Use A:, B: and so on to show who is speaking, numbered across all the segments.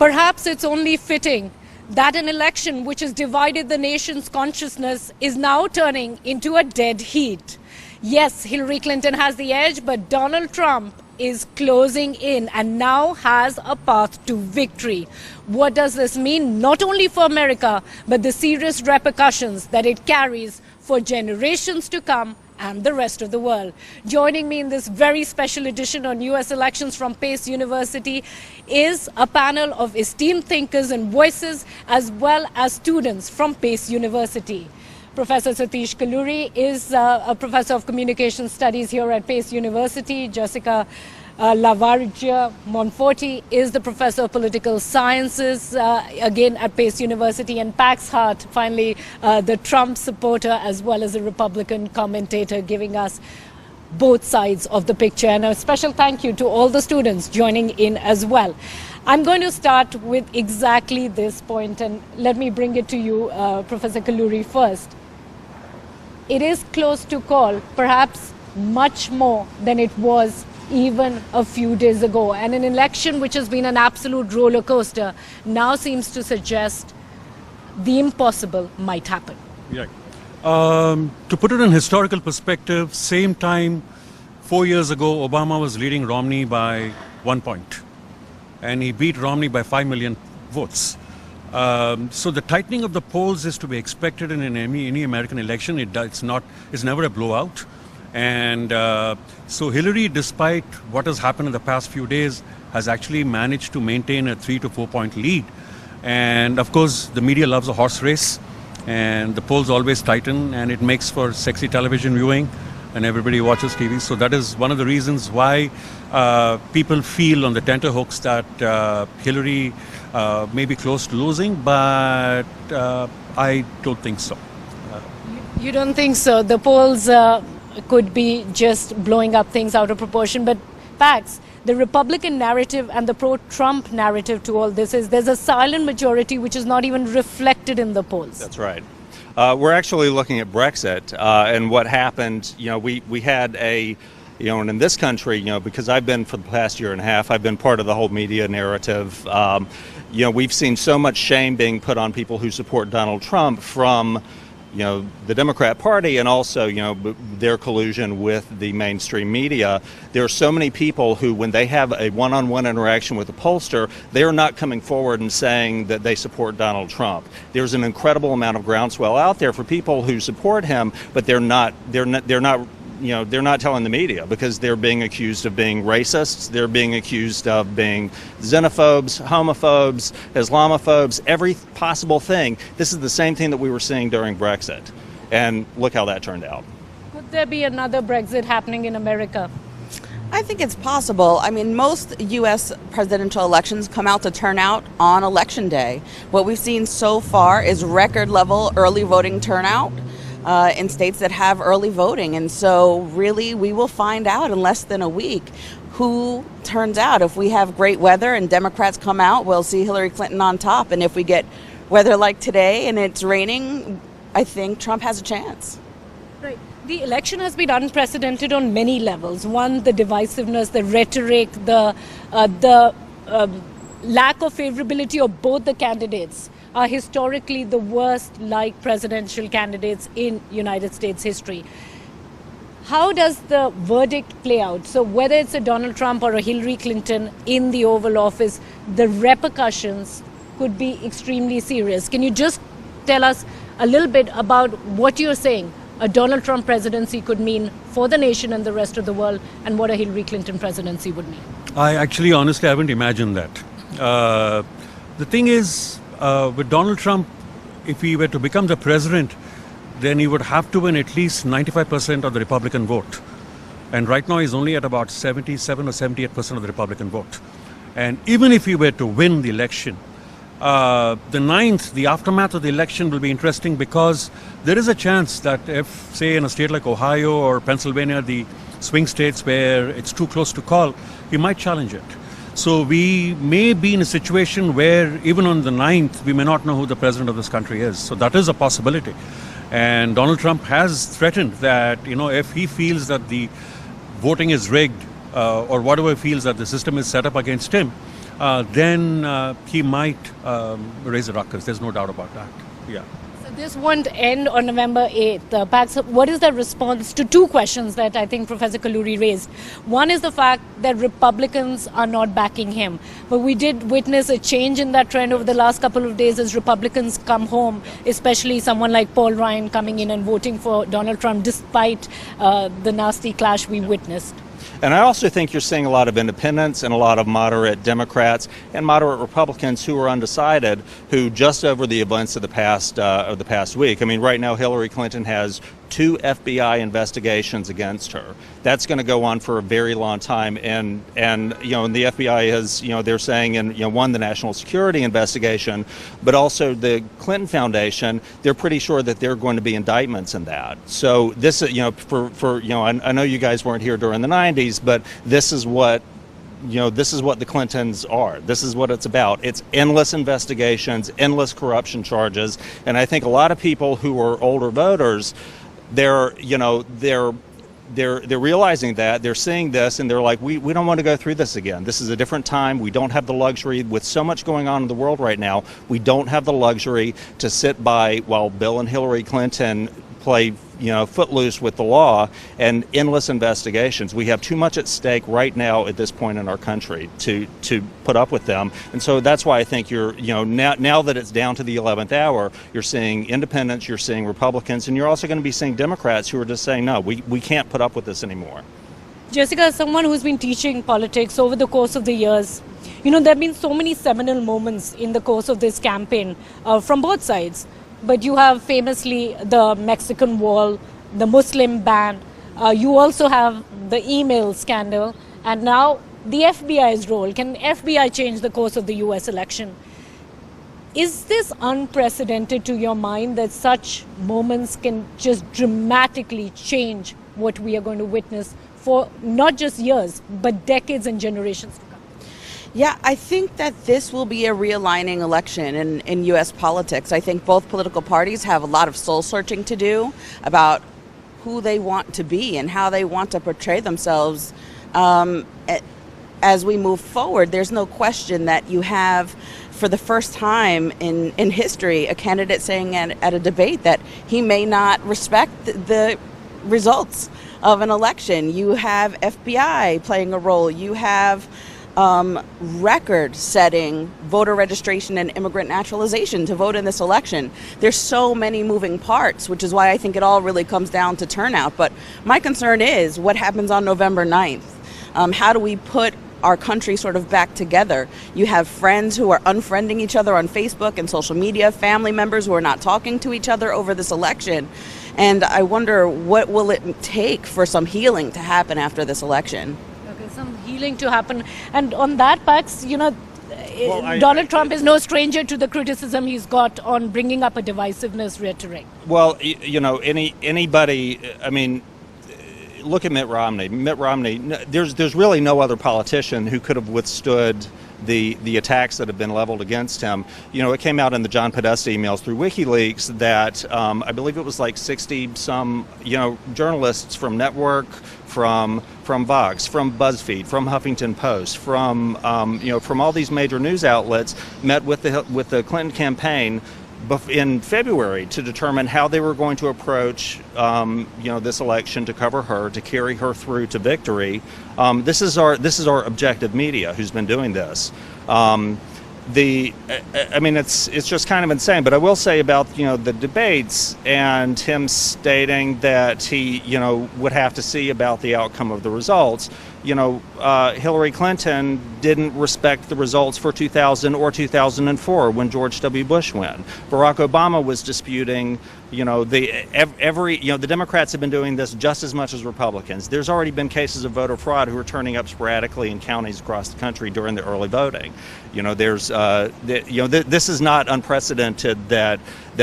A: Perhaps it's only fitting that an election which has divided the nation's consciousness is now turning into a dead heat. Yes, Hillary Clinton has the edge, but Donald Trump is closing in and now has a path to victory. What does this mean? Not only for America, but the serious repercussions that it carries for generations to come and the rest of the world. Joining me in this very special edition on US elections from Pace University is a panel of esteemed thinkers and voices, as well as students from Pace University. Professor Satish Kolluri is a professor of communication studies here at Pace University. Jessica Lavariega Monforti is the professor of political sciences, again at Pace University. And Pax Hart, finally, the Trump supporter as well as a Republican commentator, giving us both sides of the picture. And a special thank you to all the students joining in as well. I'm going to start with exactly this point, and let me bring it to you, Professor Kolluri, first. It is close to call, perhaps much more than it was even a few days ago. And an election which has been an absolute roller coaster now seems to suggest the impossible might happen.
B: Yeah. To put it in historical perspective, same time 4 years ago, Obama was leading Romney by 1 point. And he beat Romney by 5 million votes. So the tightening of the polls is to be expected in any American election. It's never a blowout. And so Hillary, despite what has happened in the past few days, has actually managed to maintain a 3 to 4 point lead. And of course, the media loves a horse race, and the polls always tighten, and it makes for sexy television viewing, and everybody watches TV. So that is one of the reasons why people feel on the tenterhooks that Hillary may be close to losing, but I don't think so.
A: You don't think so? The polls could be just blowing up things out of proportion. But Pax, the Republican narrative and the pro-Trump narrative to all this is there's a silent majority which is not even reflected in the polls.
C: That's right. We're actually looking at Brexit and what happened. You know, we had a, you know, and in this country, you know, because I've been for the past year and a half, I've been part of the whole media narrative. You know, we've seen so much shame being put on people who support Donald Trump from, you know, the Democrat Party and also, you know, their collusion with the mainstream media. There are so many people who, when they have a one-on-one interaction with a pollster, they're not coming forward and saying that they support Donald Trump. There's an incredible amount of groundswell out there for people who support him, but they're not telling the media because they're being accused of being racists, they're being accused of being xenophobes, homophobes, Islamophobes, every possible thing. This is the same thing that we were seeing during Brexit. And look how that turned out.
A: Could there be another Brexit happening in America?
D: I think it's possible. I mean, most U.S. presidential elections come out to turn out on Election Day. What we've seen so far is record level early voting turnout in states that have early voting. And so really we will find out in less than a week who turns out. If we have great weather and Democrats come out, we'll see Hillary Clinton on top. And if we get weather like today and it's raining, I think Trump has a chance.
A: Right. The election has been unprecedented on many levels. One, the divisiveness, the rhetoric, the lack of favorability of both the candidates are historically the worst like presidential candidates in United States history. How does the verdict play out? So whether it's a Donald Trump or a Hillary Clinton in the Oval Office, the repercussions could be extremely serious. Can you just tell us a little bit about what you're saying a Donald Trump presidency could mean for the nation and the rest of the world, and what a Hillary Clinton presidency would mean?
B: I actually, honestly, haven't imagined that. The thing is, with Donald Trump, if he were to become the president, then he would have to win at least 95% of the Republican vote. And right now he's only at about 77 or 78% of the Republican vote. And even if he were to win the election, the 9th, the aftermath of the election will be interesting because there is a chance that if, say, in a state like Ohio or Pennsylvania, the swing states where it's too close to call, he might challenge it. So we may be in a situation where even on the 9th, we may not know who the president of this country is. So that is a possibility. And Donald Trump has threatened that, you know, if he feels that the voting is rigged or whatever he feels that the system is set up against him, then he might raise a ruckus. There's no doubt about that. Yeah.
A: So this won't end on November 8th. Pax, what is the response to two questions that I think Professor Kolluri raised? One is the fact that Republicans are not backing him. But we did witness a change in that trend over the last couple of days as Republicans come home, especially someone like Paul Ryan coming in and voting for Donald Trump despite the nasty clash we witnessed.
C: And I also think you're seeing a lot of independents and a lot of moderate Democrats and moderate Republicans who are undecided, who just over the events of the past week. I mean, right now Hillary Clinton has 2 FBI investigations against her. That's going to go on for a very long time, and you know, and the FBI has, you know, they're saying, and you know, one, the national security investigation, but also the Clinton Foundation, they're pretty sure that there are going to be indictments in that. So this, you know, for you know, I know you guys weren't here during the 90s, but this is what, you know, this is what the Clintons are. This is what it's about. It's endless investigations, endless corruption charges, and I think a lot of people who are older voters, they're realizing that, they're seeing this, and they're like, we don't want to go through this again. This is a different time. We don't have the luxury, with so much going on in the world right now, we don't have the luxury to sit by while Bill and Hillary Clinton play, you know, footloose with the law and endless investigations. We have too much at stake right now at this point in our country to put up with them. And so that's why I think you're, you know, now that it's down to the 11th hour, you're seeing independents, you're seeing Republicans, and you're also going to be seeing Democrats who are just saying, no, we can't put up with this anymore.
A: Jessica, as someone who's been teaching politics over the course of the years, you know, there have been so many seminal moments in the course of this campaign from both sides. But you have famously the Mexican Wall, the Muslim ban. You also have the email scandal, and now the FBI's role. Can FBI change the course of the U.S. election? Is this unprecedented to your mind, that such moments can just dramatically change what we are going to witness for not just years, but decades and generations to come?
D: Yeah, I think that this will be a realigning election in U.S. politics. I think both political parties have a lot of soul searching to do about who they want to be and how they want to portray themselves as we move forward. There's no question that you have, for the first time in history, a candidate saying at a debate that he may not respect the results of an election. You have FBI playing a role. You have record-setting voter registration and immigrant naturalization to vote in this election. There's so many moving parts, which is why I think it all really comes down to turnout. But my concern is what happens on November 9th. How do we put our country sort of back together? You have friends who are unfriending each other on Facebook and social media, family members who are not talking to each other over this election. And I wonder, what will it take for some healing to happen after this election?
A: Some healing to happen. And on that, Pax, you know, Donald Trump is no stranger to the criticism he's got on bringing up a divisiveness rhetoric.
C: Well, you know, anybody, I mean, look at Mitt Romney. Mitt Romney, there's really no other politician who could have withstood the attacks that have been leveled against him. You know, it came out in the John Podesta emails through WikiLeaks that I believe it was like 60-some, you know, journalists from Network, from Vox, from BuzzFeed, from Huffington Post, from you know, from all these major news outlets met with the Clinton campaign in February to determine how they were going to approach you know, this election, to cover her, to carry her through to victory. This is our objective media who's been doing this. I mean, it's just kind of insane. But I will say about, you know, the debates and him stating that he, you know, would have to see about the outcome of the results. You know, Hillary Clinton didn't respect the results for 2000 or 2004 when George W. Bush won. Barack Obama was disputing, you know, the Democrats have been doing this just as much as Republicans. There's already been cases of voter fraud who are turning up sporadically in counties across the country during the early voting. You know, there's, this is not unprecedented that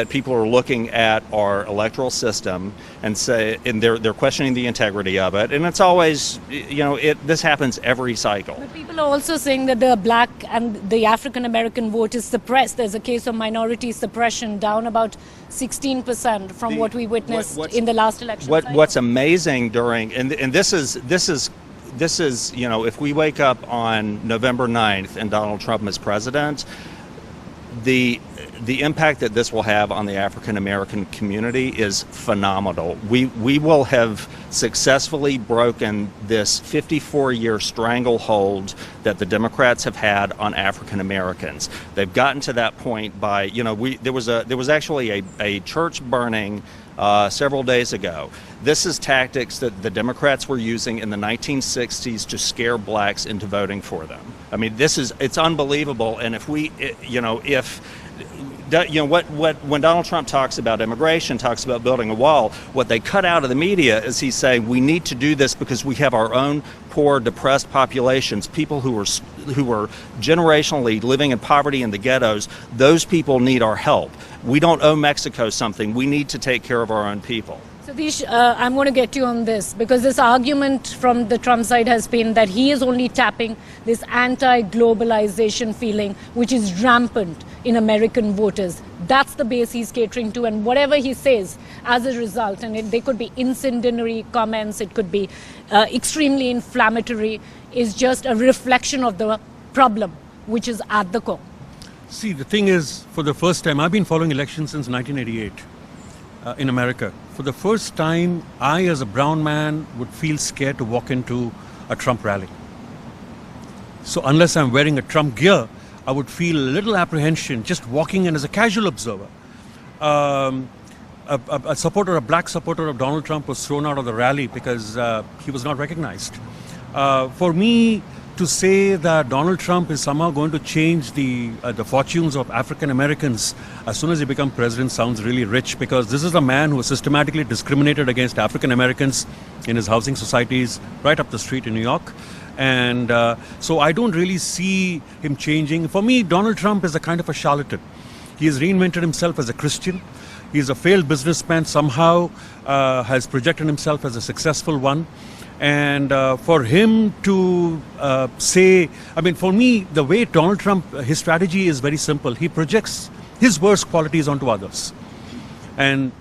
C: people are looking at our electoral system and they're questioning the integrity of it, and it's always, you know, this happens every cycle.
A: But people are also saying that the black and the African American vote is suppressed. There's a case of minority suppression, down about 16% from what we witnessed in the last election.
C: What's amazing during, and this is this is, if we wake up on November 9th and Donald Trump is president, the impact that this will have on the African American community is phenomenal. We will have successfully broken this 54-year stranglehold that the Democrats have had on African Americans. They've gotten to that point by, there was actually a church burning several days ago. This is tactics that the Democrats were using in the 1960s to scare blacks into voting for them. I mean, it's unbelievable. And when Donald Trump talks about immigration, talks about building a wall, what they cut out of the media is he's saying we need to do this because we have our own poor, depressed populations, people who are generationally living in poverty in the ghettos. Those people need our help. We don't owe Mexico something. We need to take care of our own people.
A: Satish, I'm going to get you on this because this argument from the Trump side has been that he is only tapping this anti-globalization feeling, which is rampant in American voters. That's the base he's catering to, and whatever he says as a result, and they could be incendiary comments, it could be extremely inflammatory, is just a reflection of the problem, which is at the core.
B: See, the thing is, for the first time, I've been following elections since 1988 in America. For the first time, I, as a brown man, would feel scared to walk into a Trump rally. So unless I'm wearing a Trump gear, I would feel a little apprehension just walking in as a casual observer. A black supporter of Donald Trump was thrown out of the rally because he was not recognized. For me to say that Donald Trump is somehow going to change the fortunes of African Americans as soon as he becomes president sounds really rich, because this is a man who has systematically discriminated against African Americans in his housing societies right up the street in New York. And so I don't really see him changing. For me, Donald Trump is a kind of a charlatan. He has reinvented himself as a Christian. He's a failed businessman, somehow has projected himself as a successful one. And for him to say, I mean, for me, the way Donald Trump, his strategy is very simple. He projects his worst qualities onto others. And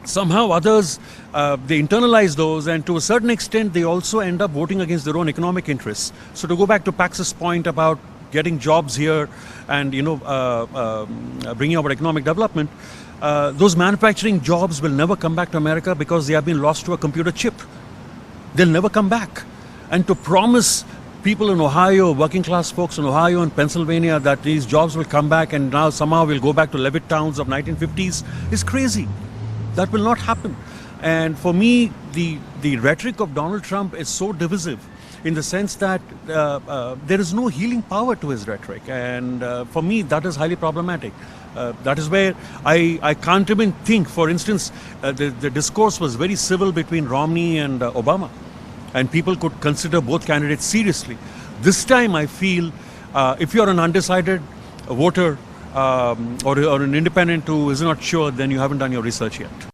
B: somehow others, they internalize those, and to a certain extent, they also end up voting against their own economic interests. So to go back to Pax's point about getting jobs here and, bringing about economic development, those manufacturing jobs will never come back to America because they have been lost to a computer chip. They'll never come back. And to promise people in Ohio, working class folks in Ohio and Pennsylvania, that these jobs will come back and now somehow we'll go back to Levitt towns of 1950s is crazy. That will not happen. And for me, the rhetoric of Donald Trump is so divisive in the sense that there is no healing power to his rhetoric. And for me, that is highly problematic. That is where I can't even think, for instance, the discourse was very civil between Romney and Obama. And people could consider both candidates seriously. This time I feel if you're an undecided voter or an independent who is not sure, then you haven't done your research yet.